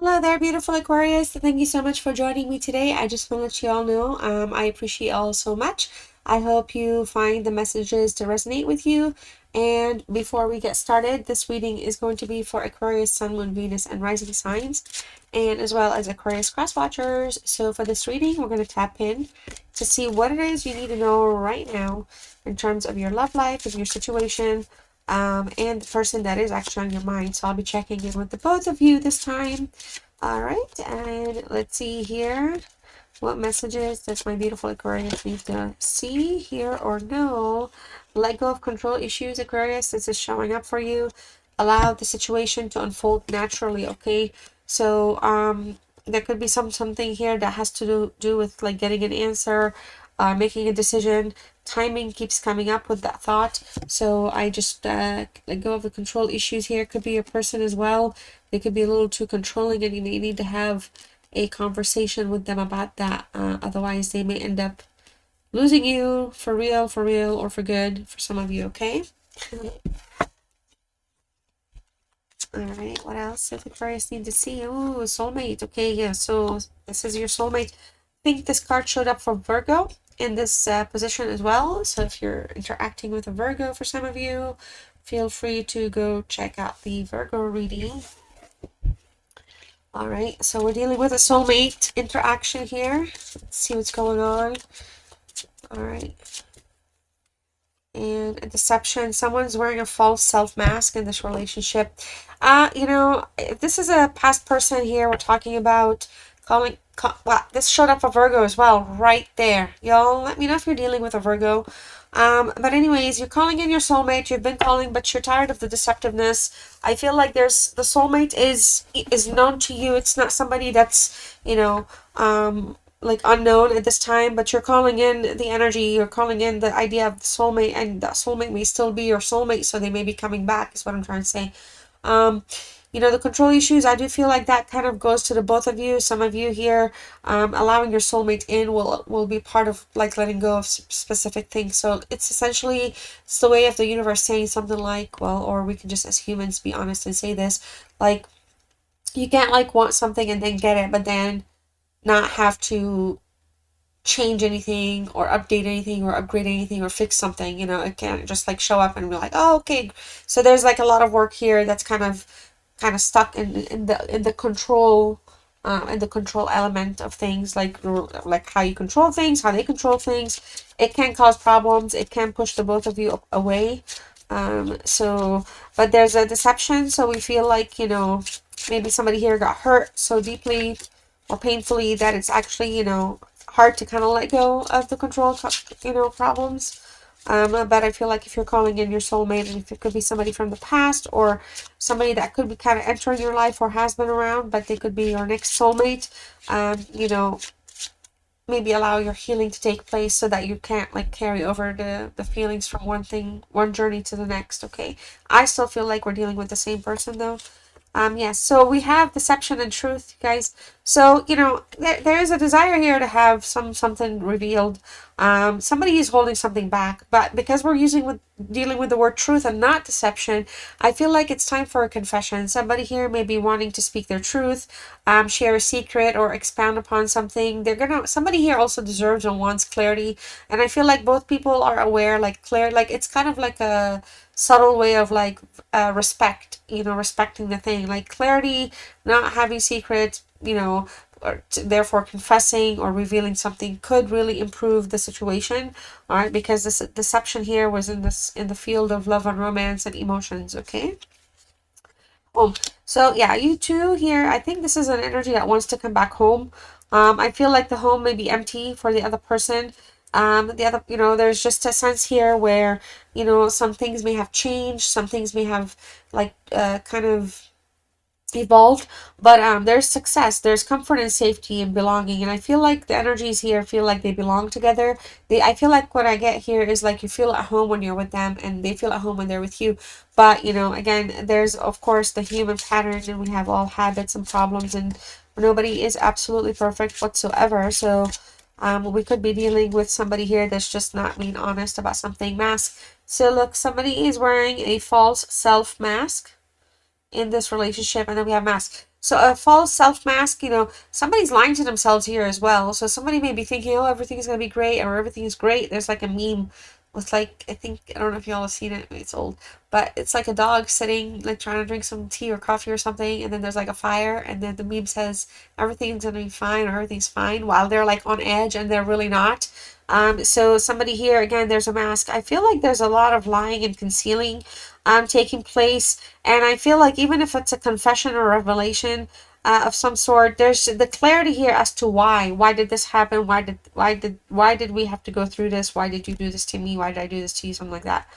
Hello there, beautiful Aquarius. Thank you so much for joining me today. I just want to let you all know I appreciate you all so much. I hope you find the messages to resonate with you. And before we get started, this reading is going to be for Aquarius, Sun, Moon, Venus, and Rising signs, and as well as Aquarius cross watchers. So for this reading, we're going to tap in to see what it is you need to know right now in terms of your love life, of your situation, and the person that is actually on your mind. So I'll be checking in with the both of you this time. All right, and let's see here. What messages does my beautiful Aquarius need to see, hear, or know? Let go of control issues, Aquarius. This is showing up for you. Allow the situation to unfold naturally, okay? So there could be something here that has to do with like getting an answer, making a decision. Timing keeps coming up with that thought. So I just let go of the control issues here. Could be a person as well. They could be a little too controlling, and you may need to have a conversation with them about that. Otherwise, they may end up losing you for real, or for good for some of you, okay? All right, what else does Aquarius need to see? Oh, soulmate. Okay, yeah, so this is your soulmate. I think this card showed up for Virgo in this position as well. So if you're interacting with a Virgo for some of you, feel free to go check out the Virgo reading. All right, so we're dealing with a soulmate interaction here. Let's see what's going on. All right. And a deception. Someone's wearing a false self mask in this relationship. If this is a past person here, we're talking about well, this showed up for Virgo as well, right there. Y'all, let me know if you're dealing with a Virgo. But anyways, you're calling in your soulmate. You've been calling, but you're tired of the deceptiveness. I feel like the soulmate is known to you. It's not somebody that's, like unknown at this time, but you're calling in the energy, you're calling in the idea of the soulmate, and that soulmate may still be your soulmate, so they may be coming back, is what I'm trying to say. The control issues, I do feel like that kind of goes to the both of you. Some of you here, allowing your soulmate in will be part of like letting go of specific things. So it's essentially, it's the way of the universe saying something like, well, or we can just as humans be honest and say this, like, you can't like want something and then get it, but then not have to change anything or update anything or upgrade anything or fix something. It can't just like show up and be like, oh, okay. So there's like a lot of work here that's kind of stuck in the control, in the control element of things, like how you control things, how they control things. It can cause problems. It can push the both of you away. But there's a deception. So we feel like, maybe somebody here got hurt so deeply or painfully that it's actually, hard to kind of let go of the control, problems. But I feel like if you're calling in your soulmate, and if it could be somebody from the past or somebody that could be kind of entering your life or has been around, but they could be your next soulmate, maybe allow your healing to take place so that you can't like carry over the feelings from one journey to the next, okay? I still feel like we're dealing with the same person though. Yes, so we have deception and truth, guys. So, there is a desire here to have something revealed. Somebody is holding something back, but because we're dealing with the word truth and not deception, I feel like it's time for a confession. Somebody here may be wanting to speak their truth, share a secret, or expound upon something. Somebody here also deserves and wants clarity, and I feel like both people are aware, like it's kind of like a subtle way of like respecting the thing, like clarity, not having secrets, or therefore confessing or revealing something could really improve the situation. All right, because this deception here was in the field of love and romance and emotions, okay? So yeah, you two here, I think this is an energy that wants to come back home. I feel like the home may be empty for the other person. There's just a sense here where, some things may have changed, some things may have like kind of evolved, but there's success, there's comfort and safety and belonging, and I feel like the energies here feel like they belong together. I feel like what I get here is like you feel at home when you're with them and they feel at home when they're with you. But again, there's of course the human pattern, and we have all habits and problems, and nobody is absolutely perfect whatsoever. So we could be dealing with somebody here that's just not being honest about something. Mask. So look, somebody is wearing a false self mask in this relationship, and then we have mask. So a false self mask, somebody's lying to themselves here as well. So somebody may be thinking, oh, everything's gonna be great, or everything's great. There's like a meme with like, I don't know if y'all have seen it, it's old, but it's like a dog sitting like trying to drink some tea or coffee or something, and then there's like a fire, and then the meme says everything's gonna be fine, or everything's fine, while they're like on edge and they're really not. So somebody here, again, there's a mask. I feel like there's a lot of lying and concealing taking place. And I feel like even if it's a confession or revelation of some sort, there's the clarity here as to why. Why did this happen? Why did we have to go through this? Why did you do this to me? Why did I do this to you? Something like that.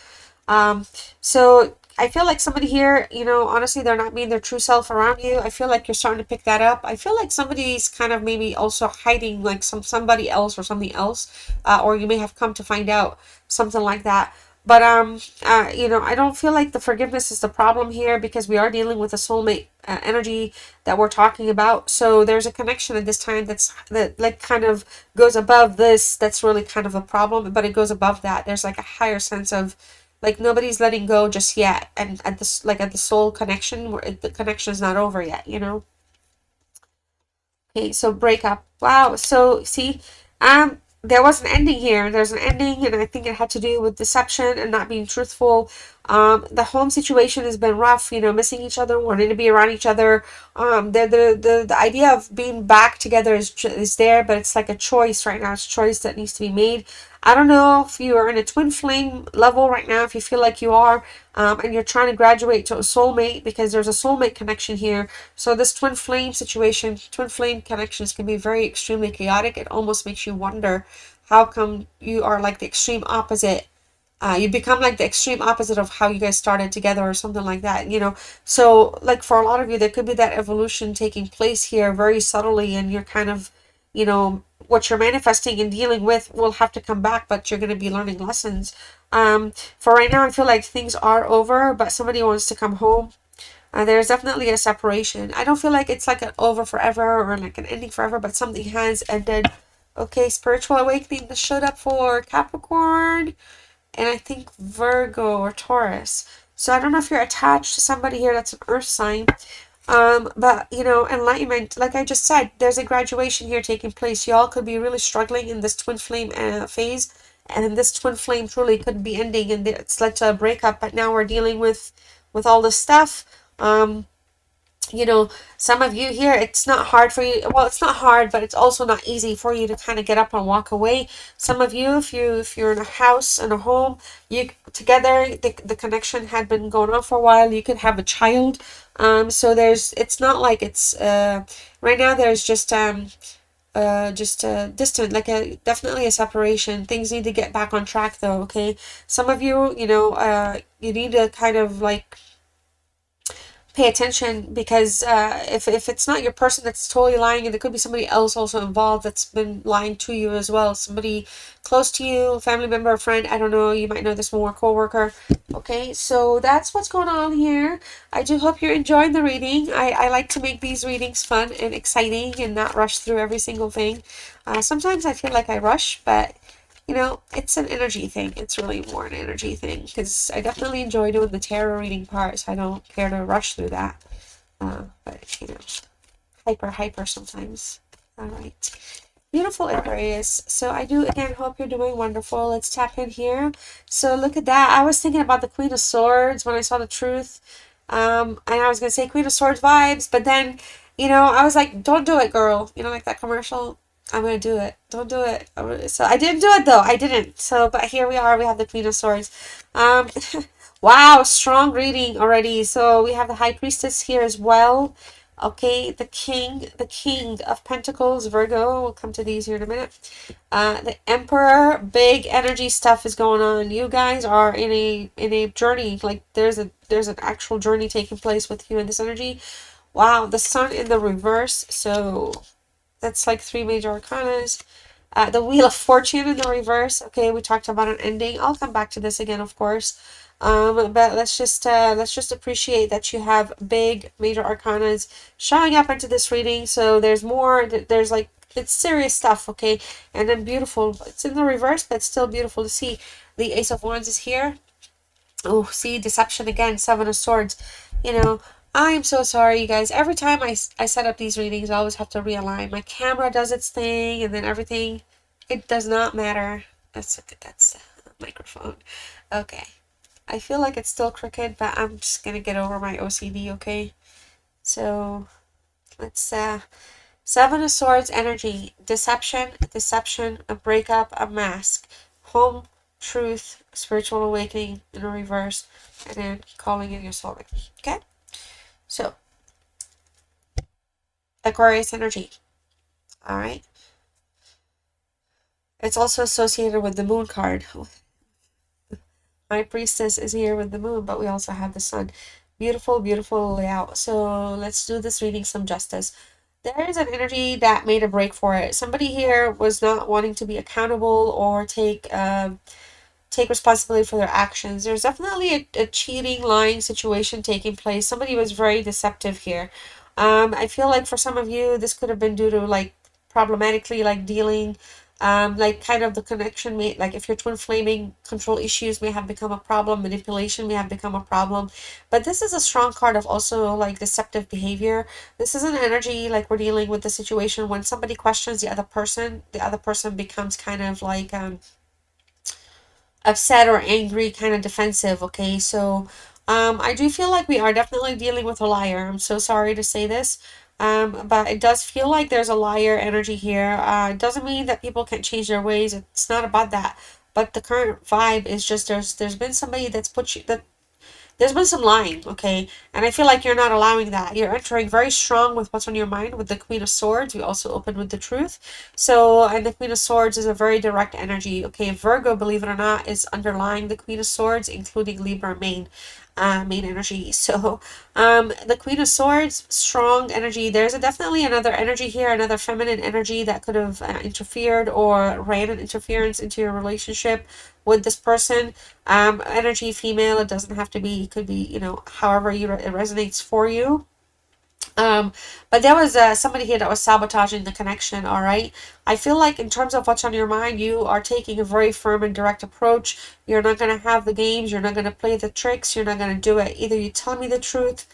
So I feel like somebody here, honestly, they're not being their true self around you. I feel like you're starting to pick that up. I feel like somebody's kind of maybe also hiding like somebody else or something else, or you may have come to find out something like that. But I don't feel like the forgiveness is the problem here, because we are dealing with a soulmate energy that we're talking about. So there's a connection at this time that like kind of goes above this. That's really kind of a problem, but it goes above that. There's like a higher sense of like nobody's letting go just yet, and at this like at the soul connection, where the connection is not over yet. Okay, so breakup. Wow. So see, there was an ending here. There's an ending, and I think it had to do with deception and not being truthful. The home situation has been rough. Missing each other, wanting to be around each other. The idea of being back together is there, but it's like a choice right now. It's a choice that needs to be made. I don't know if you are in a twin flame level right now, if you feel like you are, and you're trying to graduate to a soulmate, because there's a soulmate connection here. So this twin flame situation, twin flame connections can be very extremely chaotic. It almost makes you wonder, how come you are like the extreme opposite? You become like the extreme opposite of how you guys started together, or something like that. So like for a lot of you, there could be that evolution taking place here very subtly, and you're kind of, what you're manifesting and dealing with will have to come back, but you're going to be learning lessons. For right now, I feel like things are over, but somebody wants to come home. There's definitely a separation. I don't feel like it's like an over forever or like an ending forever, but something has ended. Okay, spiritual awakening that showed up for Capricorn, and I think Virgo or Taurus. So I don't know if you're attached to somebody here that's an earth sign. But enlightenment, like I just said, there's a graduation here taking place. Y'all could be really struggling in this twin flame phase, and this twin flame truly could be ending, and it's led to a breakup. But now we're dealing with all this stuff. You know, some of you here, it's not hard for you. Well, it's not hard, but it's also not easy for you to kind of get up and walk away. Some of you, if you're in a house and a home, you together, the connection had been going on for a while. You could have a child. So it's not like it's right now. There's just a distant, like a definitely a separation. Things need to get back on track, though. Okay, some of you, you need to kind of like pay attention, because if it's not your person that's totally lying, and there could be somebody else also involved that's been lying to you as well, somebody close to you, family member, friend, I don't know, you might know this more, co-worker. Okay, so that's what's going on here. I do hope you're enjoying the reading. I like to make these readings fun and exciting and not rush through every single thing. Sometimes I feel like I rush, but it's an energy thing. It's really more an energy thing, because I definitely enjoy doing the tarot reading part, so I don't care to rush through that. But, hyper sometimes. All right. Beautiful Aquarius. So I do, again, hope you're doing wonderful. Let's tap in here. So look at that. I was thinking about the Queen of Swords when I saw the truth. And I was going to say Queen of Swords vibes, but then, I was like, don't do it, girl. Like that commercial. I'm gonna do it. Don't do it. So I didn't do it though. I didn't. So, but here we are. We have the Queen of Swords. Um, wow, strong reading already. So we have the High Priestess here as well. Okay, the King of Pentacles, Virgo. We'll come to these here in a minute. The Emperor, big energy stuff is going on. You guys are in a journey. Like there's an actual journey taking place with you in this energy. Wow, the Sun in the reverse. So that's like 3 major arcanas. The Wheel of Fortune in the reverse. Okay, we talked about an ending. I'll come back to this again, of course. But let's just appreciate that you have big major arcanas showing up into this reading. So there's more. There's like, it's serious stuff. Okay, and then beautiful. It's in the reverse, but it's still beautiful to see. The Ace of Wands is here. Oh, see, deception again. Seven of Swords. You know, I'm so sorry, you guys. Every time I set up these readings, I always have to realign. My camera does its thing, and then everything. It does not matter. That's the microphone. Okay. I feel like it's still crooked, but I'm just gonna get over my OCD, okay? So let's Seven of Swords energy, deception, a breakup, a mask, home, truth, spiritual awakening in a reverse, and then calling in your soulmate. Okay? So, Aquarius energy. Alright? It's also associated with the moon card. My priestess is here with the moon, but we also have the sun. Beautiful, beautiful layout. So let's do this reading some justice. There is an energy that made a break for it. Somebody here was not wanting to be accountable or take responsibility for their actions. There's definitely a cheating, lying situation taking place. Somebody was very deceptive here. I feel like for some of you, this could have been due to like problematically like dealing, like kind of the connection may like if you're twin flaming, control issues may have become a problem, manipulation may have become a problem. But this is a strong card of also like deceptive behavior. This is an energy like we're dealing with the situation when somebody questions the other person becomes kind of like upset or angry, kind of defensive, okay? So I do feel like we are definitely dealing with a liar. I'm so sorry to say this. But it does feel like there's a liar energy here. It doesn't mean that people can't change their ways. It's not about that. But the current vibe is just there's been somebody that's put you that there's been some lying, okay? And I feel like you're not allowing that. You're entering very strong with what's on your mind with the Queen of Swords. We also opened with the truth. So, and the Queen of Swords is a very direct energy, okay? Virgo, believe it or not, is underlying the Queen of Swords, including Libra main energy. So, the Queen of Swords, strong energy. There's definitely another energy here, another feminine energy that could have interfered or ran an interference into your relationship with this person. Energy female, it doesn't have to be, it could be, however it resonates for you. Um, but there was somebody here that was sabotaging the connection, all right? I feel like in terms of what's on your mind, you are taking a very firm and direct approach. You're not going to have the games. You're not going to play the tricks. You're not going to do it. Either you tell me the truth,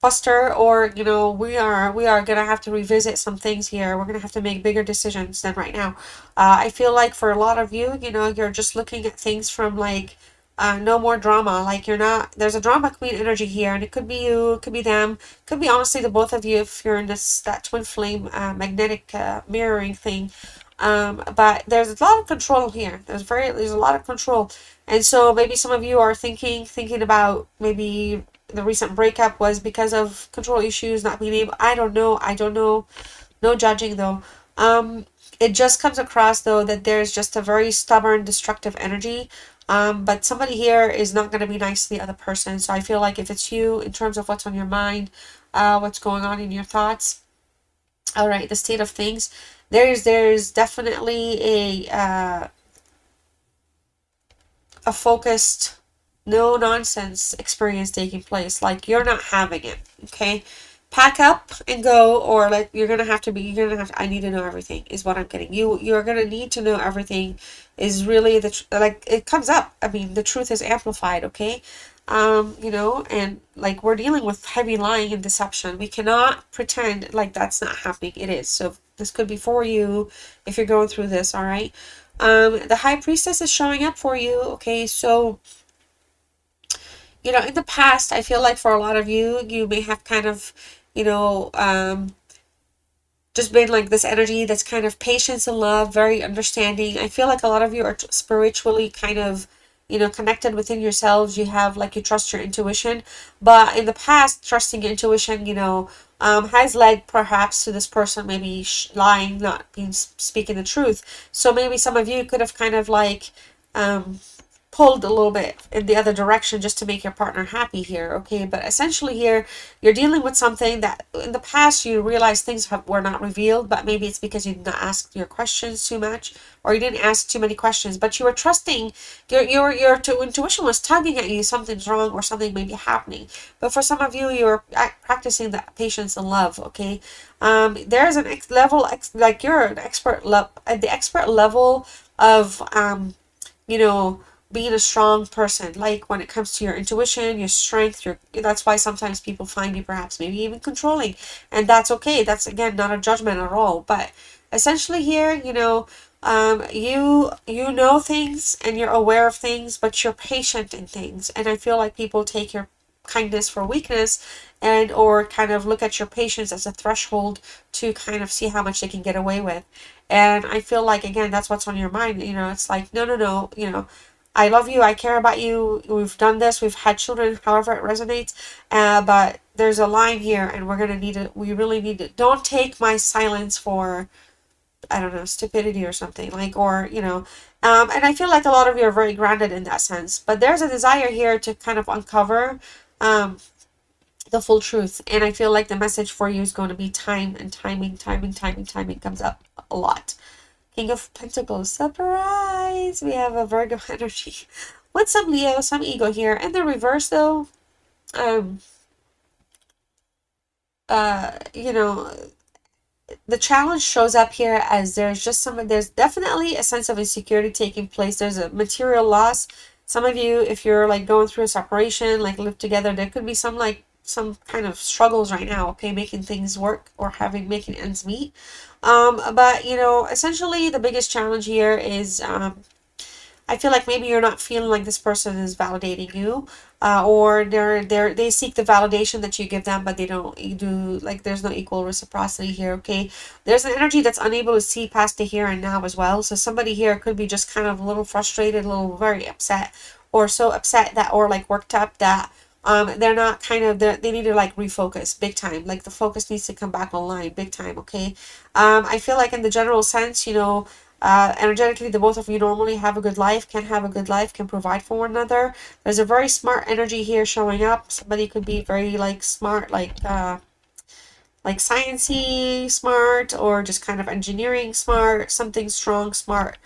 Buster, or we are gonna have to revisit some things here. We're gonna have to make bigger decisions than right now. I feel like for a lot of you, you're just looking at things from like no more drama. Like you're not. There's a drama queen energy here, and it could be you, it could be them, could be honestly the both of you if you're in that twin flame magnetic mirroring thing. But there's a lot of control here. There's a lot of control, and so maybe some of you are thinking about maybe the recent breakup was because of control issues, not being able. I don't know. No judging though. It just comes across though that there's just a very stubborn, destructive energy. But somebody here is not going to be nice to the other person. So I feel like if it's you, in terms of what's on your mind, what's going on in your thoughts, all right, the state of things, there's definitely a focused, no nonsense experience taking place. Like you're not having it, okay? Pack up and go, or like I need to know everything is what I'm getting. You're gonna need to know everything is really like it comes up. I mean, the truth is amplified, okay? And like we're dealing with heavy lying and deception. We cannot pretend like that's not happening. It is. So this could be for you if you're going through this, all right? The high priestess is showing up for you, okay? So in the past, I feel like for a lot of you, you may have kind of, you know, just been like this energy that's kind of patience and love, very understanding. I feel like a lot of you are spiritually kind of, connected within yourselves. You have like you trust your intuition, but in the past, trusting your intuition, has led perhaps to this person maybe lying, not being speaking the truth. So maybe some of you could have kind of like, pulled a little bit in the other direction just to make your partner happy here, okay? But essentially here, you're dealing with something that in the past you realized things were not revealed, but maybe it's because you didn't ask your questions too much, or you didn't ask too many questions, but you were trusting, your intuition was tugging at you, something's wrong or something may be happening. But for some of you, you're practicing the patience and love, okay? There's an like you're an expert at the expert level of, you know, being a strong person, like when it comes to your intuition, your strength, that's why sometimes people find you perhaps maybe even controlling, and that's okay. That's again not a judgment at all, but essentially here, you know things and you're aware of things, but you're patient in things, and I feel like people take your kindness for weakness, and or kind of look at your patience as a threshold to kind of see how much they can get away with. And I feel like again that's what's on your mind. It's like no, no, no. I love you. I care about you. We've done this. We've had children. However it resonates. But there's a line here, and we're gonna need it. We really need it. Don't take my silence for, I don't know, stupidity or something, like, or and I feel like a lot of you are very grounded in that sense, but there's a desire here to kind of uncover um the full truth, and I feel like the message for you is going to be time and timing. Timing comes up a lot. King of Pentacles, surprise, we have a Virgo energy with some Leo, some ego here. And the reverse though, um you know the challenge shows up here as there's definitely a sense of insecurity taking place. There's a material loss. Some of you, if you're like going through a separation, like live together, there could be some kind of struggles right now, okay, making things work or making ends meet. But essentially the biggest challenge here is I feel like maybe you're not feeling like this person is validating you, or they seek the validation that you give them, but they don't you do like there's no equal reciprocity here. Okay, there's an energy that's unable to see past the here and now as well. So somebody here could be just kind of a little frustrated, a little very upset, or so upset that, or like worked up that they're not they need to like refocus big time. Like the focus needs to come back online big time. Okay, I feel like in the general sense, energetically, the both of you normally have a good life, can have a good life, can provide for one another. There's a very smart energy here showing up. Somebody could be very like smart, like sciencey smart, or just kind of engineering smart, something strong smart.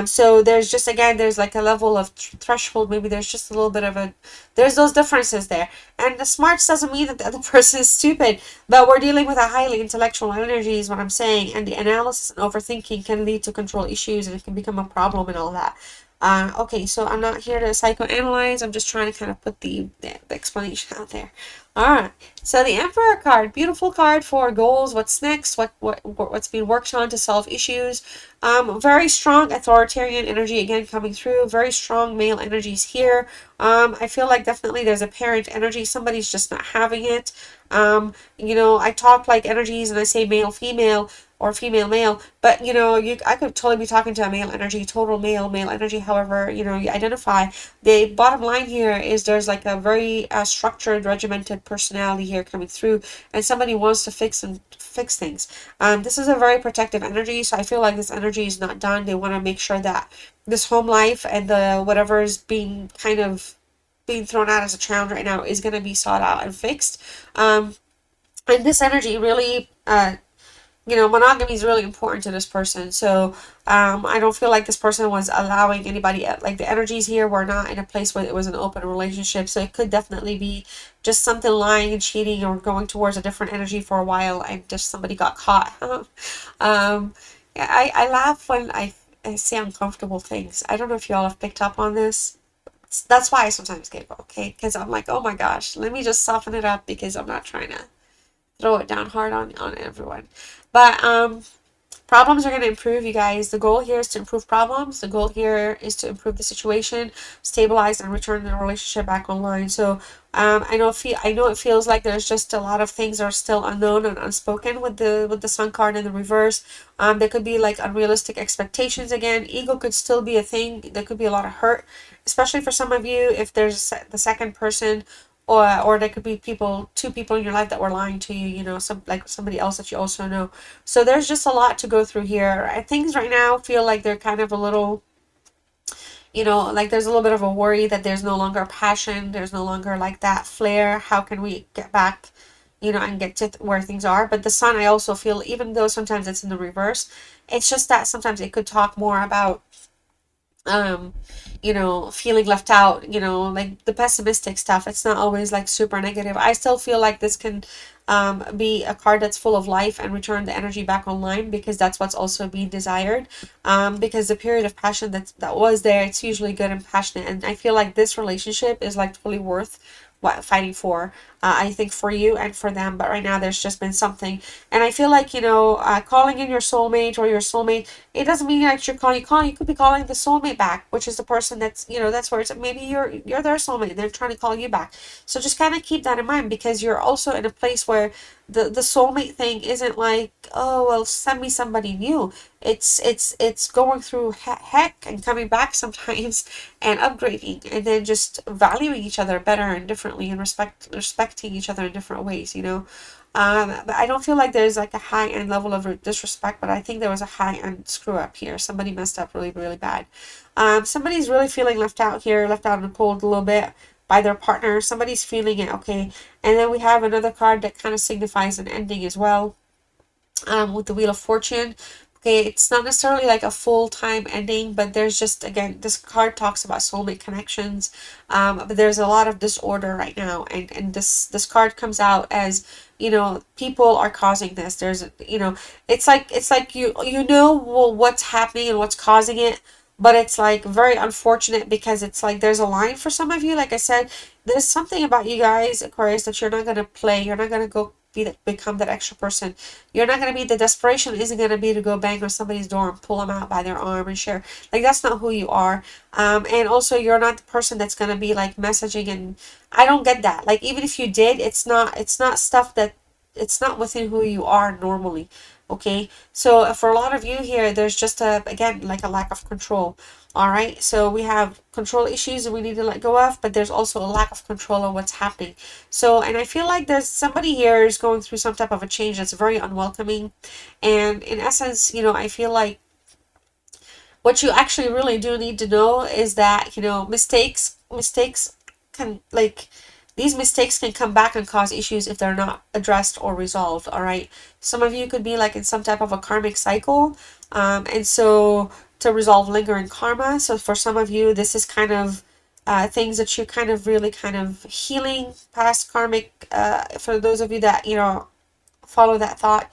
So there's just again there's like a level of threshold. Maybe there's just a little bit of there's those differences there. And the smarts doesn't mean that the other person is stupid, but we're dealing with a highly intellectual energy is what I'm saying. And the analysis and overthinking can lead to control issues, and it can become a problem and all that. Okay, so I'm not here to psychoanalyze. I'm just trying to kind of put the explanation out there. All right. So the Emperor card, beautiful card for goals. What's next? What's being worked on to solve issues? Very strong authoritarian energy again coming through. Very strong male energies here. I feel like definitely there's a parent energy. Somebody's just not having it. I talk like energies and I say male, female, or female, male, but I could totally be talking to a male energy, total male energy. However, you identify. The bottom line here is there's like a very structured, regimented personality here coming through, and somebody wants to fix things. This is a very protective energy, so I feel like this energy is not done. They want to make sure that this home life and the whatever is being thrown out as a challenge right now is going to be sought out and fixed. And this energy really monogamy is really important to this person. So I don't feel like this person was allowing anybody, like the energies here were not in a place where it was an open relationship. So it could definitely be just something lying and cheating or going towards a different energy for a while, and just somebody got caught. Yeah, I laugh when I say uncomfortable things. I don't know if y'all have picked up on this. That's why I sometimes giggle, okay? Because I'm like, oh my gosh, let me just soften it up, because I'm not trying to throw it down hard on everyone. But problems are going to improve, you guys. The goal here is to improve problems. The goal here is to improve the situation, stabilize, and return the relationship back online. So I know it feels like there's just a lot of things are still unknown and unspoken with the Sun card in the reverse. There could be like unrealistic expectations again. Ego could still be a thing. There could be a lot of hurt, especially for some of you if there's the second person, or there could be two people in your life that were lying to you, somebody else that you also know. So there's just a lot to go through here. Things right now feel like they're kind of a little, like there's a little bit of a worry that there's no longer passion, there's no longer like that flair. How can we get back, and get to where things are? But the Sun, I also feel, even though sometimes it's in the reverse, it's just that sometimes it could talk more about feeling left out, like the pessimistic stuff. It's not always like super negative. I still feel like this can be a card that's full of life and return the energy back online, because that's what's also being desired. Because the period of passion that was there, it's usually good and passionate, and I feel like this relationship is like totally worth what fighting for. I think for you and for them, but right now there's just been something, and I feel like, calling in your soulmate or your soulmate, it doesn't mean that you're calling. You could be calling the soulmate back, which is the person that's, that's where it's maybe you're their soulmate. They're trying to call you back. So just kind of keep that in mind, because you're also in a place where the soulmate thing isn't like, oh well, send me somebody new. It's going through heck and coming back sometimes and upgrading, and then just valuing each other better and differently, and respecting each other in different ways. But I don't feel like there's like a high end level of disrespect, but I think there was a high end screw up here. Somebody messed up really, really bad. Somebody's really feeling left out here, left out in the cold a little bit by their partner. Somebody's feeling it, okay? And then we have another card that kind of signifies an ending as well, with the Wheel of Fortune. Okay, it's not necessarily like a full-time ending, but there's just, again, this card talks about soulmate connections, but there's a lot of disorder right now, and this card comes out as, people are causing this. There's, it's like well, what's happening and what's causing it, but it's like very unfortunate, because it's like there's a line for some of you. Like I said, there's something about you guys, Aquarius, that you're not going to play. You're not going to go become that extra person. You're not going to be, the desperation isn't going to be to go bang on somebody's door and pull them out by their arm and share. Like, that's not who you are. And also, you're not the person that's going to be like messaging, and I don't get that. Like, even if you did, it's not stuff that, it's not within who you are normally. Okay, so for a lot of you here, there's just again, like a lack of control. All right, so we have control issues that we need to let go of, but there's also a lack of control of what's happening. So, and I feel like there's somebody here is going through some type of a change that's very unwelcoming. And in essence, I feel like what you actually really do need to know is that, mistakes can, like, these mistakes can come back and cause issues if they're not addressed or resolved. All right, some of you could be like in some type of a karmic cycle, and so to resolve lingering karma. So for some of you, this is kind of things that you're kind of really kind of healing past karmic. For those of you that follow that thought,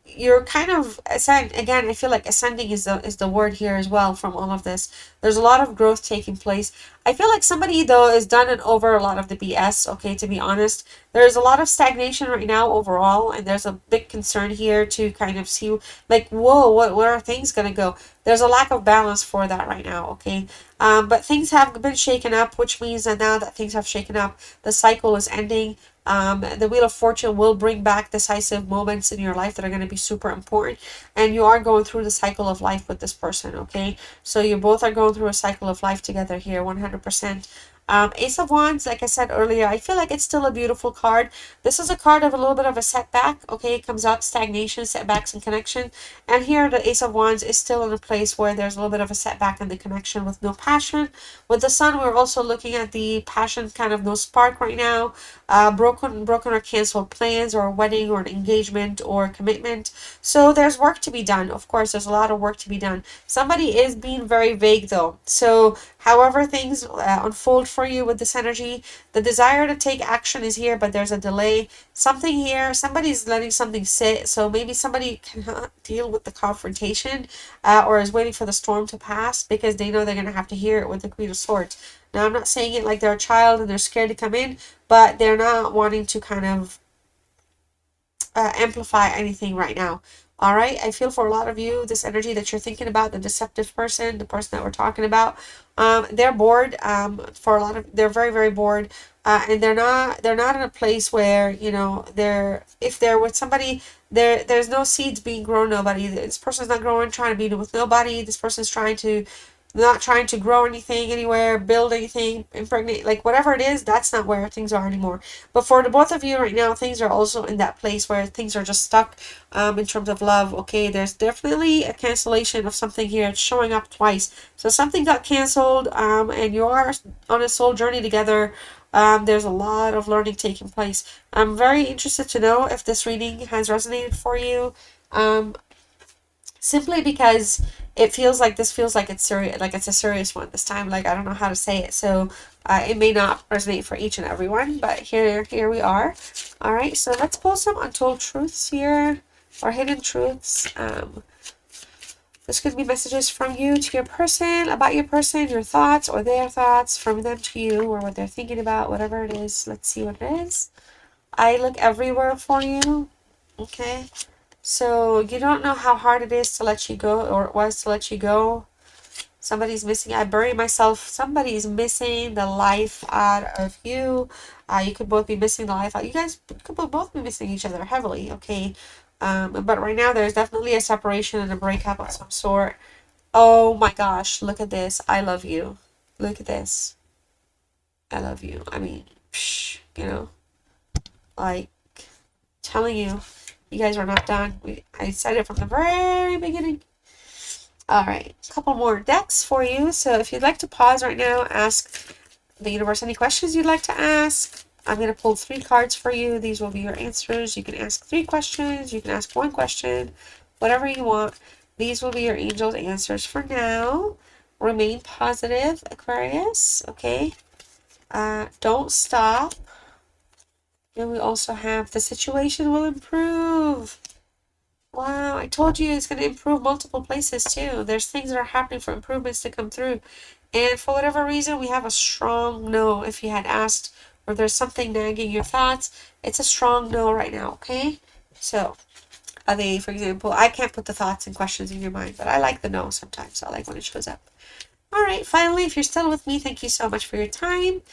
you're kind of ascend again. I feel like ascending is the word here as well from all of this. There's a lot of growth taking place. I feel like somebody though is done and over a lot of the BS. Okay, to be honest, there's a lot of stagnation right now overall, and there's a big concern here to kind of see, like, whoa, where are things gonna go? There's a lack of balance for that right now. Okay, but things have been shaken up, which means that now that things have shaken up, the cycle is ending. The Wheel of Fortune will bring back decisive moments in your life that are going to be super important. And you are going through the cycle of life with this person, okay? So you both are going through a cycle of life together here, 100%. Ace of Wands, like I said earlier, I feel like it's still a beautiful card. This is a card of a little bit of a setback, okay? It comes out stagnation, setbacks, and connection. And here the Ace of Wands is still in a place where there's a little bit of a setback in the connection with no passion. With the Sun, we're also looking at the passion, kind of no spark right now. Broken or canceled plans, or a wedding or an engagement or commitment. So there's work to be done. Of course, there's a lot of work to be done. Somebody is being very vague though. So however things unfold for you with this energy, the desire to take action is here, but there's a delay. Something here, somebody's letting something sit. So maybe somebody cannot deal with the confrontation, or is waiting for the storm to pass because they know they're going to have to hear it with the Queen of Swords. Now, I'm not saying it like they're a child and they're scared to come in, but they're not wanting to kind of amplify anything right now. All right, I feel for a lot of you, this energy that you're thinking about, the deceptive person, the person that we're talking about, they're bored. For a lot of, they're very, very bored, and they're not in a place where if they're with somebody, there's no seeds being grown. Nobody. This person's not growing, trying to be with nobody. This person's not trying to grow anything anywhere, build anything, impregnate, like whatever it is, that's not where things are anymore. But for the both of you right now, things are also in that place where things are just stuck in terms of love. Okay, there's definitely a cancellation of something here. It's showing up twice. So something got canceled, and you are on a soul journey together. There's a lot of learning taking place. I'm very interested to know if this reading has resonated for you. Simply because it feels like this feels like it's serious, like it's a serious one this time. Like I don't know how to say it, so it may not resonate for each and every one, but here we are. All right, so let's pull some untold truths here, or hidden truths. This could be messages from you to your person, about your person, your thoughts, or their thoughts from them to you, or what they're thinking about, whatever it is. Let's see what it is. I look everywhere for you. Okay. So you don't know how hard it is to let you go, or it was to let you go. Somebody's missing. I bury myself. Somebody's missing the life out of you. You could both be missing the life out. You guys could both be missing each other heavily. Okay. But right now there's definitely a separation and a breakup of some sort. Oh my gosh, look at this. I love you. Look at this. I love you. I mean, psh, you know, like telling you, you guys are not done. I said it from the very beginning. All right, a couple more decks for you. So if you'd like to pause right now, ask the universe any questions you'd like to ask. I'm going to pull 3 cards for you. These will be your answers. You can ask 3 questions. You can ask 1 question, whatever you want. These will be your angels' answers for now. Remain positive, Aquarius. Okay. Don't stop. And we also have the situation will improve. Wow, I told you it's going to improve multiple places too. There's things that are happening for improvements to come through. And for whatever reason, we have a strong no. If you had asked, or there's something nagging your thoughts, it's a strong no right now, okay? So, for example, I can't put the thoughts and questions in your mind, but I like the no sometimes. I like when it shows up. All right, finally, if you're still with me, thank you so much for your time.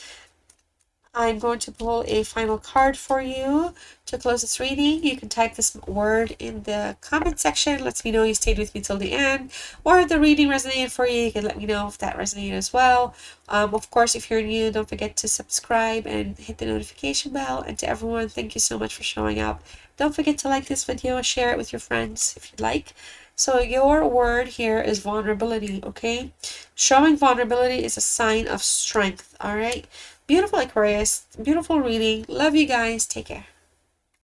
I'm going to pull a final card for you to close this reading. You can type this word in the comment section. Lets me know you stayed with me till the end. Or if the reading resonated for you, you can let me know if that resonated as well. Of course, if you're new, don't forget to subscribe and hit the notification bell. And to everyone, thank you so much for showing up. Don't forget to like this video and share it with your friends if you'd like. So your word here is vulnerability, okay? Showing vulnerability is a sign of strength, all right? Beautiful Aquarius. Beautiful reading. Love you guys. Take care.